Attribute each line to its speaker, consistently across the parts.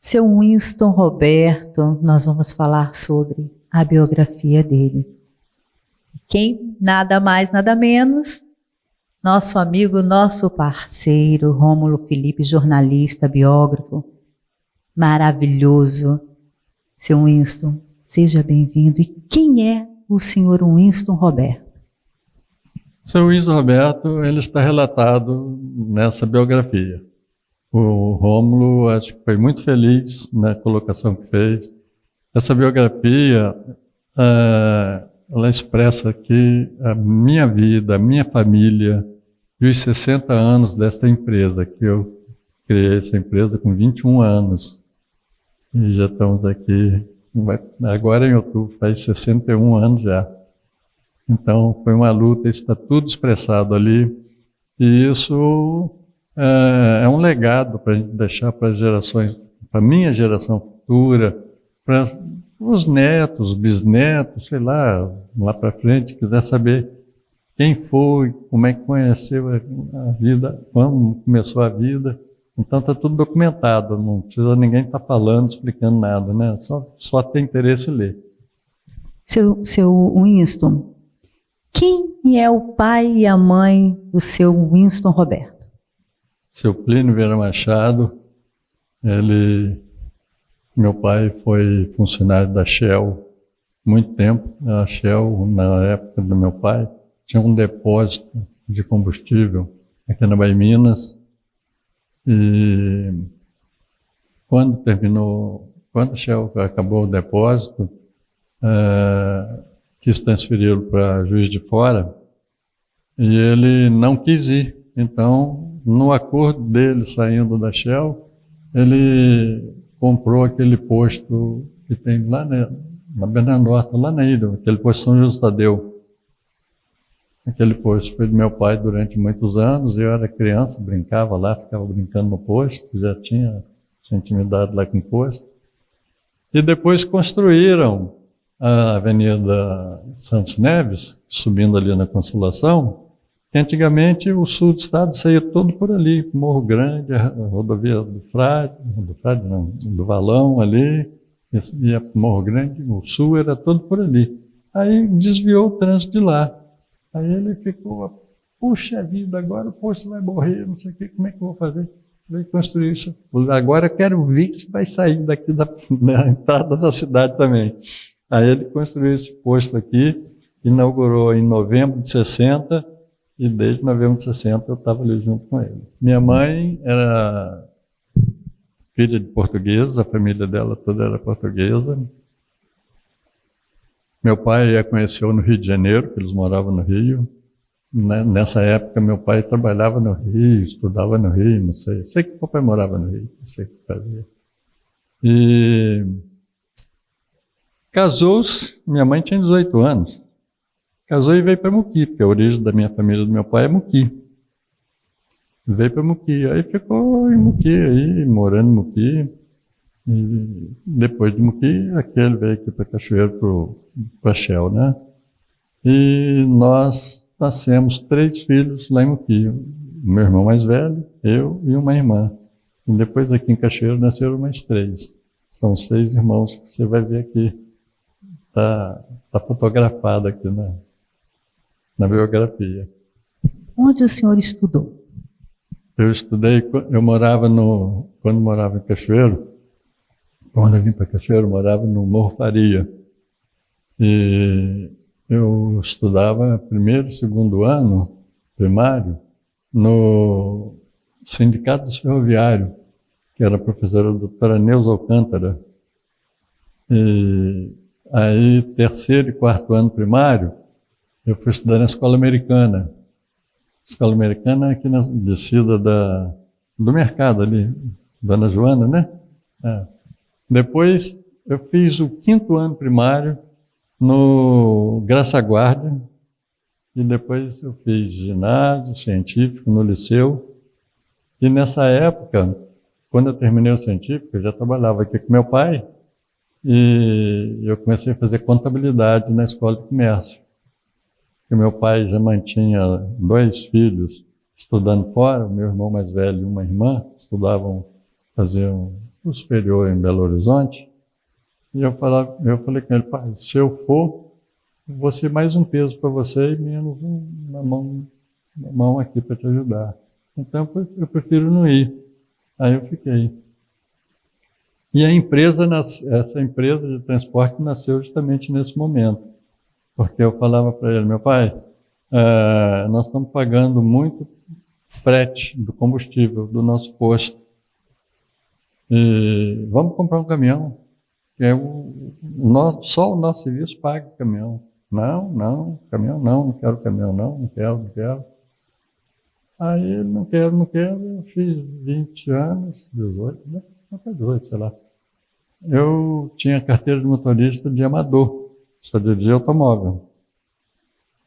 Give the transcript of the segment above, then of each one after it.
Speaker 1: Seu Winston Roberto, nós vamos falar sobre a biografia dele. Quem? Nada mais, nada menos, nosso amigo, nosso parceiro, Rômulo Felipe, jornalista, biógrafo, maravilhoso. Seu Winston, seja bem-vindo. E quem é o senhor Winston Roberto?
Speaker 2: Seu Winston Roberto, ele está relatado nessa biografia. O Rômulo, acho que foi muito feliz na colocação que fez. Essa biografia, ela expressa aqui a minha vida, a minha família e os 60 anos desta empresa, que eu criei essa empresa com 21 anos. E já estamos aqui, agora em outubro, faz 61 anos já. Então, foi uma luta, está tudo expressado ali. E isso é um legado para a gente deixar para as gerações, para a minha geração futura, para os netos, bisnetos, sei lá para frente, quiser saber quem foi, como é que conheceu a vida, como começou a vida. Então está tudo documentado, não precisa ninguém estar falando, explicando nada, né? Só tem interesse em ler.
Speaker 1: Seu Winston, quem é o pai e a mãe do seu Winston Roberto?
Speaker 2: Seu Plínio Vieira Machado, meu pai foi funcionário da Shell muito tempo. A Shell, na época do meu pai, tinha um depósito de combustível aqui na Bahia Minas. E quando a Shell acabou o depósito, quis transferi-lo para Juiz de Fora e ele não quis ir. Então, no acordo dele saindo da Shell, ele comprou aquele posto que tem lá na Bernardo Horta, lá na ilha, aquele posto São José Tadeu. Aquele posto foi do meu pai durante muitos anos, eu era criança, brincava lá, ficava brincando no posto, já tinha essa intimidade lá com o posto. E depois construíram a Avenida Santos Neves, subindo ali na Consolação, que antigamente o sul do estado saía todo por ali, Morro Grande, a rodovia do Valão ali, ia para Morro Grande, o sul era todo por ali. Aí desviou o trânsito de lá. Aí ele ficou, puxa vida, agora o posto vai morrer, não sei o que, como é que eu vou fazer? Vai construir isso. Agora eu quero ver se vai sair daqui da entrada da cidade também. Aí ele construiu esse posto aqui, inaugurou em novembro de 60, e desde novembro de 60 eu estava ali junto com ele. Minha mãe era filha de portugueses, a família dela toda era portuguesa. Meu pai a conheceu no Rio de Janeiro, que eles moravam no Rio. Nessa época, meu pai trabalhava no Rio, estudava no Rio, não sei. Sei que o papai morava no Rio, não sei o que fazia. E casou-se, minha mãe tinha 18 anos. Casou e veio para Muqui, porque a origem da minha família do meu pai é Muqui. Veio para Muqui, aí ficou em Muqui, aí, morando em Muqui. E depois de Muqui, ele veio aqui para Cachoeiro, para Shell, né? E nós nascemos 3 filhos lá em Muqui. O meu irmão mais velho, eu e uma irmã. E depois aqui em Cachoeiro nasceram mais 3. São os 6 irmãos que você vai ver aqui. Tá fotografado aqui na biografia.
Speaker 1: Onde o senhor estudou?
Speaker 2: Eu morava quando morava em Cachoeiro, quando eu vim para Cachoeiro, eu morava no Morro Faria. E eu estudava primeiro e segundo ano primário no Sindicato dos Ferroviários, que era a professora doutora Neuza Alcântara. E aí, terceiro e quarto ano primário, eu fui estudar na Escola Americana. Escola Americana é aqui na descida do mercado ali, Dona Joana, né? Depois, eu fiz o 5º ano primário no Graça Guarda, e depois eu fiz ginásio científico no liceu. E nessa época, quando eu terminei o científico, eu já trabalhava aqui com meu pai, e eu comecei a fazer contabilidade na Escola de Comércio. Porque meu pai já mantinha 2 filhos estudando fora, o meu irmão mais velho e uma irmã faziam superior em Belo Horizonte, e eu falei com ele, pai, se eu for, vou ser mais um peso para você e menos uma mão aqui para te ajudar. Então eu prefiro não ir. Aí eu fiquei. E essa empresa de transporte nasceu justamente nesse momento. Porque eu falava para ele, meu pai, nós estamos pagando muito frete do combustível do nosso posto. E vamos comprar um caminhão. Só o nosso serviço paga o caminhão. Caminhão não quero caminhão não quero. Aí ele, não quero, eu fiz 20 anos, 18, né? Até 18, sei lá. Eu tinha carteira de motorista de amador, só dirigia automóvel.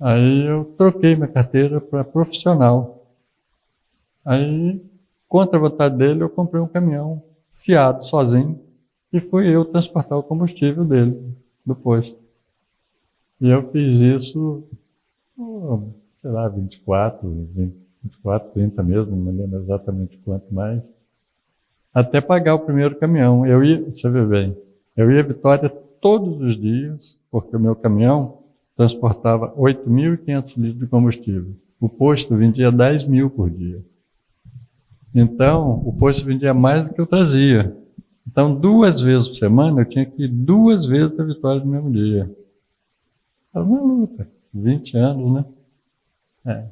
Speaker 2: Aí eu troquei minha carteira para profissional. Aí, contra a vontade dele, eu comprei um caminhão fiado, sozinho, e fui eu transportar o combustível dele, do posto. E eu fiz isso, sei lá, 24, 30 mesmo, não me lembro exatamente quanto mais, até pagar o primeiro caminhão. Você vê bem, eu ia a Vitória todos os dias, porque o meu caminhão transportava 8.500 litros de combustível. O posto vendia 10.000 por dia. Então, o posto vendia mais do que eu trazia. Então, 2 vezes por semana, eu tinha que ir 2 vezes a Vitória no mesmo dia. Era uma luta, 20 anos, né?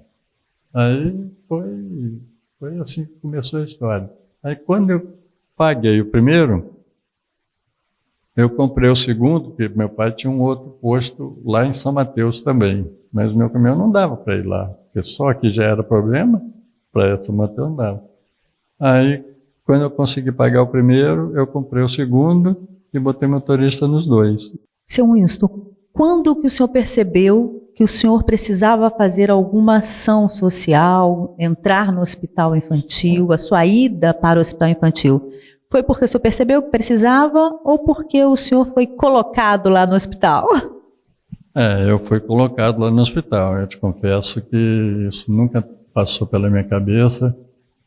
Speaker 2: Aí foi assim que começou a história. Aí quando eu paguei o primeiro, eu comprei o segundo, porque meu pai tinha um outro posto lá em São Mateus também. Mas o meu caminhão não dava para ir lá, porque só aqui já era problema, para São Mateus não dava. Aí, quando eu consegui pagar o primeiro, eu comprei o segundo e botei motorista nos 2.
Speaker 1: Seu Winston, quando que o senhor percebeu que o senhor precisava fazer alguma ação social, entrar no hospital infantil, a sua ida para o hospital infantil? Foi porque o senhor percebeu que precisava ou porque o senhor foi colocado lá no hospital?
Speaker 2: Eu fui colocado lá no hospital. Eu te confesso que isso nunca passou pela minha cabeça.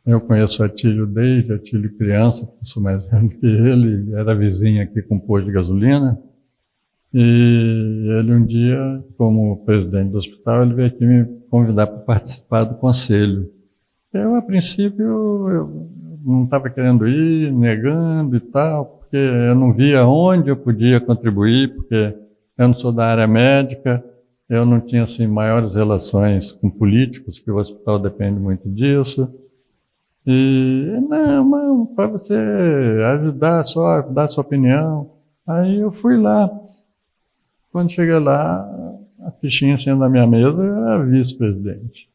Speaker 2: Eu conheço o Atílio desde Atílio criança, sou mais velho que ele, era vizinho aqui com um posto de gasolina. E ele um dia, como presidente do hospital, ele veio aqui me convidar para participar do conselho. Eu, a princípio, eu não estava querendo ir, negando e tal, porque eu não via onde eu podia contribuir, porque eu não sou da área médica, eu não tinha assim maiores relações com políticos, que o hospital depende muito disso. E, não, para você ajudar só, dar sua opinião. Aí eu fui lá. Quando cheguei lá, a fichinha assim na minha mesa, eu era vice-presidente.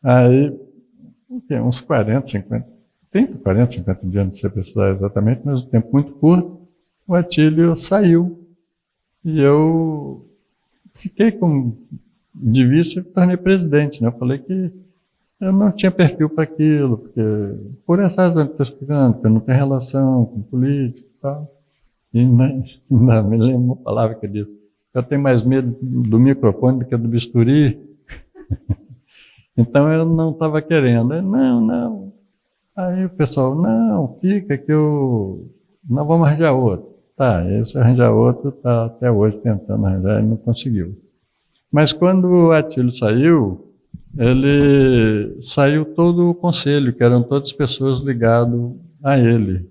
Speaker 2: Aí, uns 40, 50 dias, não sei precisar exatamente, mas um tempo muito curto, o Atílio saiu. E eu fiquei de vice e tornei presidente, né? Eu falei que eu não tinha perfil para aquilo, porque por essa razão que eu estou explicando, porque eu não tenho relação com político e tal. E ainda me lembro uma palavra que eu disse, eu tenho mais medo do microfone do que do bisturi. Então eu não estava querendo. Não. Aí o pessoal, não, fica que nós vamos arranjar outro. Tá, aí se arranjar outro, está até hoje tentando arranjar e não conseguiu. Mas quando o Atílio saiu, ele saiu todo o conselho, que eram todas pessoas ligadas a ele.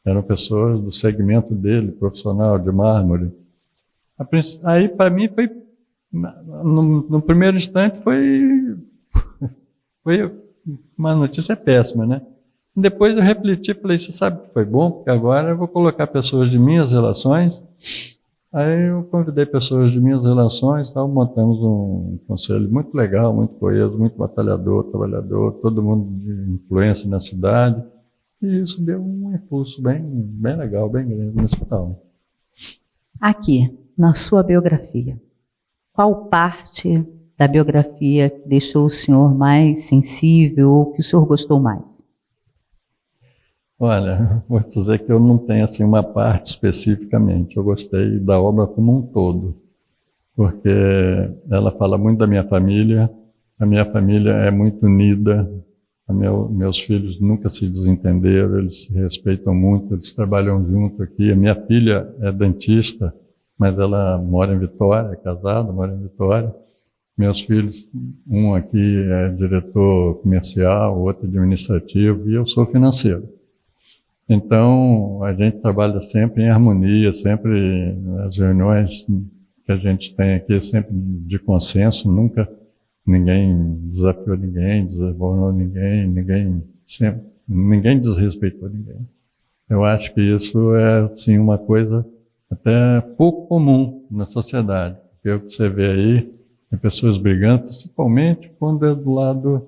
Speaker 2: Eram pessoas do segmento dele, profissional de mármore. Aí, para mim, foi, no primeiro instante, foi uma notícia péssima, né? Depois eu refleti e falei, você sabe que foi bom? Porque agora eu vou colocar pessoas de minhas relações. Aí eu convidei pessoas de minhas relações, montamos um conselho muito legal, muito coeso, muito batalhador, trabalhador, todo mundo de influência na cidade. E isso deu um impulso bem legal, bem grande no hospital.
Speaker 1: Aqui, na sua biografia, qual parte da biografia que deixou o senhor mais sensível ou que o senhor gostou mais?
Speaker 2: Olha, vou dizer que eu não tenho assim uma parte especificamente. Eu gostei da obra como um todo, porque ela fala muito da minha família. A minha família é muito unida. Meus filhos nunca se desentenderam, eles se respeitam muito, eles trabalham junto aqui. A minha filha é dentista, mas ela mora em Vitória, é casada, mora em Vitória. Meus filhos, um aqui é diretor comercial, o outro administrativo, e eu sou financeiro. Então, a gente trabalha sempre em harmonia, sempre nas reuniões que a gente tem aqui, sempre de consenso, nunca ninguém desafiou ninguém, desabordou ninguém, ninguém desrespeitou ninguém. Eu acho que isso é, assim, uma coisa até pouco comum na sociedade. Porque o que você vê aí, tem pessoas brigando, principalmente quando é do lado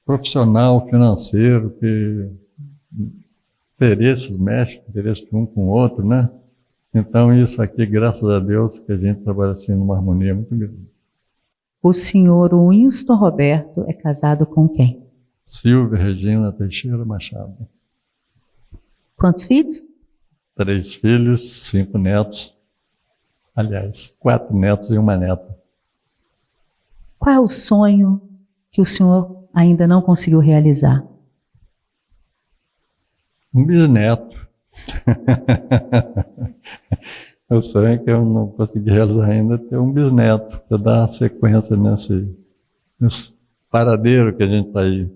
Speaker 2: profissional, financeiro, que interesses mexem, interesses de um com o outro, né? Então, isso aqui, graças a Deus, que a gente trabalha assim numa harmonia muito grande.
Speaker 1: O senhor Winston Roberto é casado com quem?
Speaker 2: Silvia Regina Teixeira Machado.
Speaker 1: Quantos filhos?
Speaker 2: 3 filhos, 5 netos. Aliás, 4 netos e 1 neta.
Speaker 1: Qual é o sonho que o senhor ainda não conseguiu realizar?
Speaker 2: Um bisneto. O sonho que eu não consegui realizar ainda é ter um bisneto, para dar sequência nesse paradeiro que a gente está aí.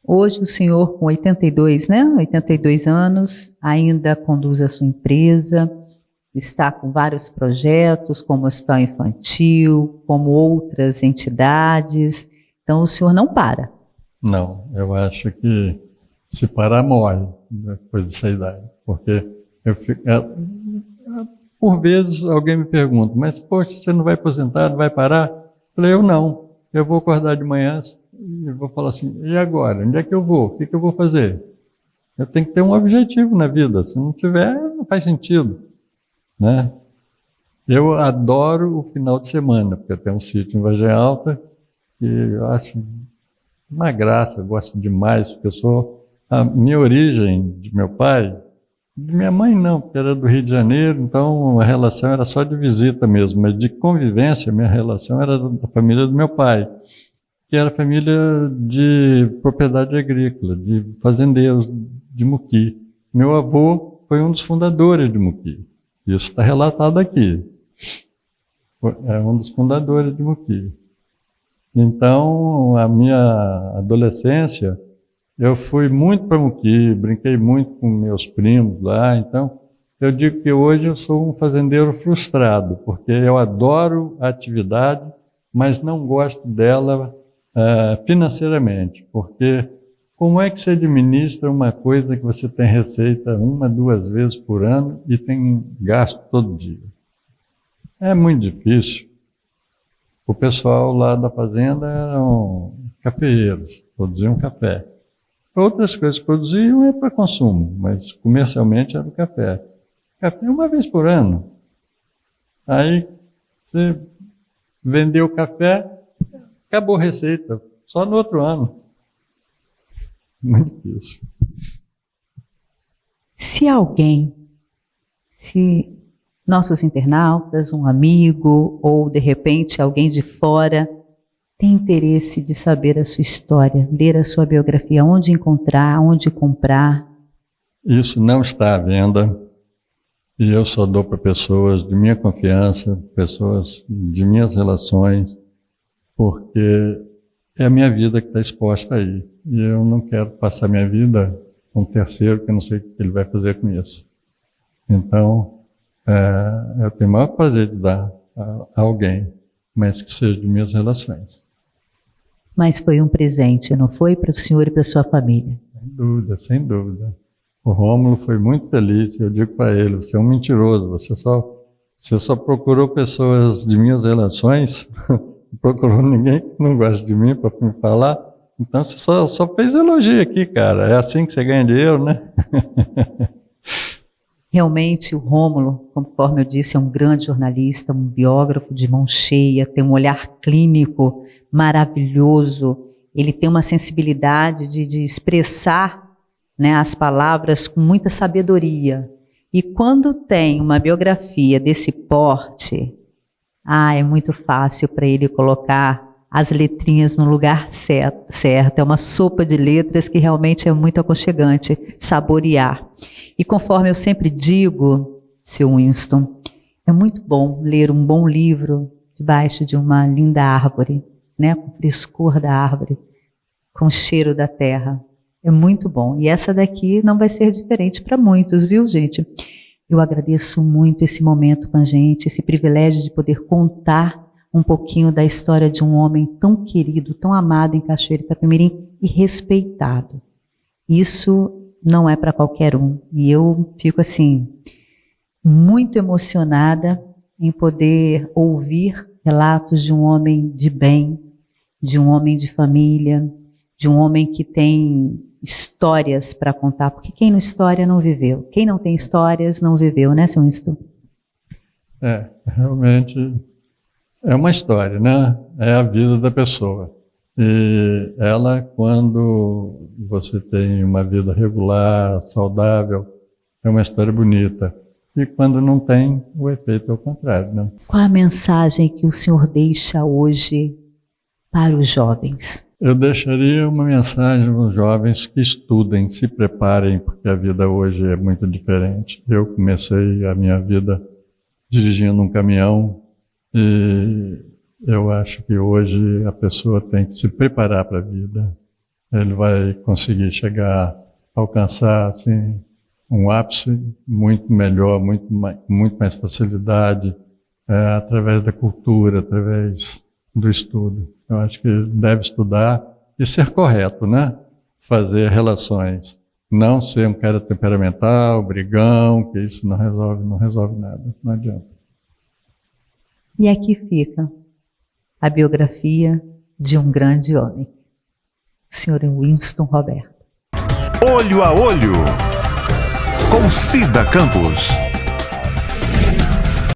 Speaker 1: Hoje o senhor com 82, né? 82 anos, ainda conduz a sua empresa, está com vários projetos, como o Hospital Infantil, como outras entidades. Então o senhor não para.
Speaker 2: Não, eu acho que se parar, morre depois dessa idade. Porque eu fico... Por vezes alguém me pergunta, mas poxa, você não vai aposentar, não vai parar? Eu falei, eu não. Eu vou acordar de manhã e vou falar assim, e agora? Onde é que eu vou? O que eu vou fazer? Eu tenho que ter um objetivo na vida. Se não tiver, não faz sentido, né? Eu adoro o final de semana, porque eu tenho um sítio em Vargem Alta e eu acho uma graça, eu gosto demais, porque a minha origem de meu pai, de minha mãe não, porque era do Rio de Janeiro, então a relação era só de visita mesmo, mas de convivência, minha relação era da família do meu pai, que era família de propriedade agrícola, de fazendeiros de Muqui. Meu avô foi um dos fundadores de Muqui, isso está relatado aqui, é um dos fundadores de Muqui. Então, a minha adolescência, eu fui muito para Muqui, brinquei muito com meus primos lá, então eu digo que hoje eu sou um fazendeiro frustrado, porque eu adoro a atividade, mas não gosto dela financeiramente, porque como é que você administra uma coisa que você tem receita 1, 2 vezes por ano e tem gasto todo dia? É muito difícil. O pessoal lá da fazenda eram cafeeiros, produziam café. Outras coisas que produziam é para consumo, mas comercialmente era o café. Café 1 vez por ano. Aí você vendeu o café, acabou a receita, só no outro ano. Muito difícil.
Speaker 1: Se nossos internautas, um amigo ou de repente alguém de fora tem interesse de saber a sua história, ler a sua biografia, onde encontrar, onde comprar?
Speaker 2: Isso não está à venda e eu só dou para pessoas de minha confiança, pessoas de minhas relações, porque é a minha vida que está exposta aí. E eu não quero passar minha vida com um terceiro que eu não sei o que ele vai fazer com isso. Então, eu tenho o maior prazer de dar a alguém, mas que seja de minhas relações.
Speaker 1: Mas foi um presente, não foi, para o senhor e para a sua família?
Speaker 2: Sem dúvida, sem dúvida. O Rômulo foi muito feliz, eu digo para ele, você é um mentiroso, você só procurou pessoas de minhas relações, não procurou ninguém que não gosta de mim para me falar, então você só fez elogio aqui, cara, é assim que você ganha dinheiro, né?
Speaker 1: Realmente, o Rômulo, conforme eu disse, é um grande jornalista, um biógrafo de mão cheia, tem um olhar clínico maravilhoso, ele tem uma sensibilidade de expressar, né, as palavras com muita sabedoria. E quando tem uma biografia desse porte, é muito fácil para ele colocar as letrinhas no lugar certo. É uma sopa de letras que realmente é muito aconchegante saborear. E conforme eu sempre digo, seu Winston, é muito bom ler um bom livro debaixo de uma linda árvore, né? Com o frescor da árvore, com o cheiro da terra. É muito bom. E essa daqui não vai ser diferente para muitos, viu, gente? Eu agradeço muito esse momento com a gente, esse privilégio de poder contar um pouquinho da história de um homem tão querido, tão amado em Cachoeira Itapemirim e respeitado. Isso não é para qualquer um. E eu fico assim, muito emocionada em poder ouvir relatos de um homem de bem, de um homem de família, de um homem que tem histórias para contar, porque quem não história não viveu. Quem não tem histórias não viveu, né, seu Winston?
Speaker 2: Realmente é uma história, né? É a vida da pessoa. E ela, quando você tem uma vida regular, saudável, é uma história bonita. E quando não tem, o efeito é o contrário, né?
Speaker 1: Qual a mensagem que o senhor deixa hoje para os jovens?
Speaker 2: Eu deixaria uma mensagem aos jovens que estudem, se preparem, porque a vida hoje é muito diferente. Eu comecei a minha vida dirigindo um caminhão e eu acho que hoje a pessoa tem que se preparar para a vida. Ele vai conseguir chegar, alcançar assim, um ápice muito melhor, muito mais facilidade, através da cultura, através do estudo. Eu acho que deve estudar e ser correto, né? Fazer relações. Não ser um cara temperamental, brigão, que isso não resolve nada, não adianta.
Speaker 1: E aqui fica a biografia de um grande homem, o senhor Winston Roberto.
Speaker 3: Olho a Olho, com Cida Campos.